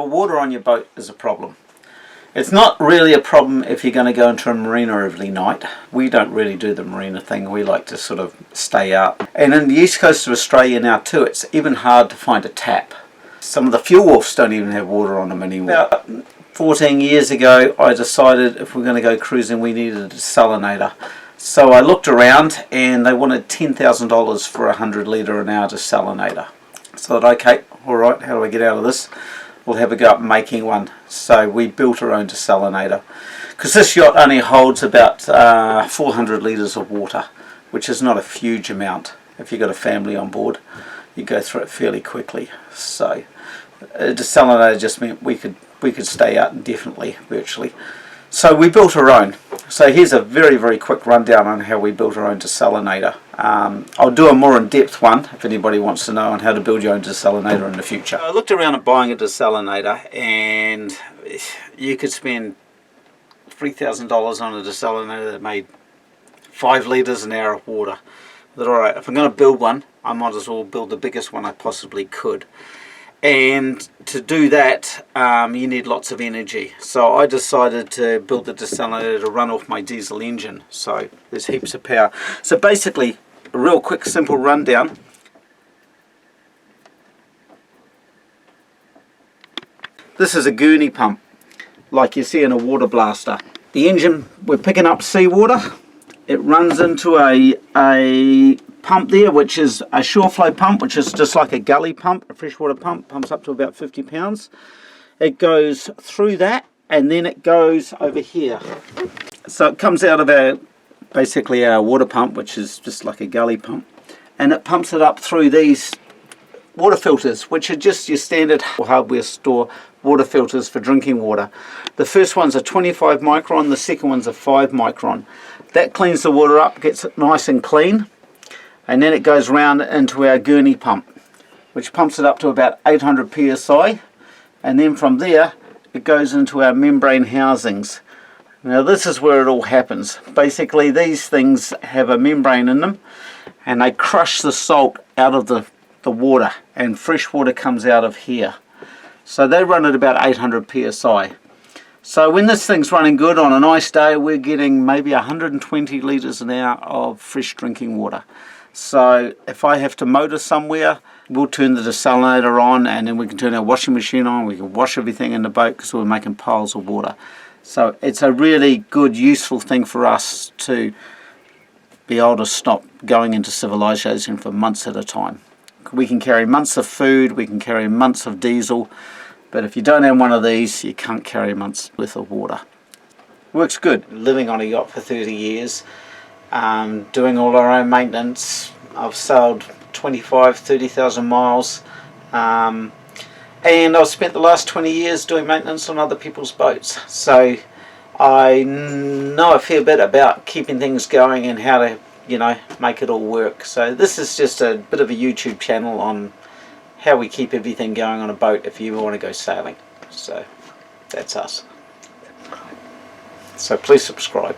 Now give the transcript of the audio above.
Well, water on your boat is a problem. It's not really a problem if you're going to go into a marina every night. We don't really do the marina thing. We like to sort of stay out. And in the east coast of Australia now too, it's even hard to find a tap. Some of the fuel wharfs don't even have water on them anymore. About 14 years ago, I decided if we're going to go cruising, we needed a desalinator. So I looked around and they wanted $10,000 for a 100 litre an hour desalinator. So I thought, okay, alright, how do I get out of this? We'll have a go at making one. So we built our own desalinator. Because this yacht only holds about 400 litres of water, which is not a huge amount. If you've got a family on board, you go through it fairly quickly. So a desalinator just meant we could stay out indefinitely, virtually. So we built our own. So here's a very, very quick rundown on how we built our own desalinator. I'll do a more in-depth one if anybody wants to know on how to build your own desalinator in the future. I looked around at buying a desalinator, and you could spend $3,000 on a desalinator that made 5 litres an hour of water. I thought, alright, if I'm going to build one, I might as well build the biggest one I possibly could. And to do that, you need lots of energy. So I decided to build the desalinator to run off my diesel engine. So there's heaps of power. So basically, a real quick, simple rundown. This is a gurney pump, like you see in a water blaster. The engine, we're picking up seawater. It runs into a pump there, which is a shore flow pump, which is just like a gully pump, a freshwater pump, pumps up to about 50 pounds. It goes through that, and then it goes over here. So it comes out of basically our water pump, which is just like a gully pump, and it pumps it up through these water filters, which are just your standard hardware store water filters for drinking water. The first one's a 25 micron, the second one's a 5 micron. That cleans the water up, gets it nice and clean. And then it goes round into our gurney pump, which pumps it up to about 800 psi, and then from there it goes into our membrane housings. Now this is where it all happens. Basically these things have a membrane in them, and they crush the salt out of the water, and fresh water comes out of here. So they run at about 800 psi. So when this thing's running good on a nice day, we're getting maybe 120 litres an hour of fresh drinking water. So if I have to motor somewhere, we'll turn the desalinator on, and then we can turn our washing machine on. We can wash everything in the boat because we're making piles of water. So it's a really good, useful thing for us to be able to stop going into civilization for months at a time. We can carry months of food, we can carry months of diesel, but if you don't have one of these, you can't carry months worth of water. Works good. Living on a yacht for 30 years. Doing all our own maintenance. I've sailed 30,000 miles, and I've spent the last 20 years doing maintenance on other people's boats, so I know a fair bit about keeping things going and how to, you know, make it all work. So this is just a bit of a YouTube channel on how we keep everything going on a boat if you want to go sailing. So that's us. So please subscribe.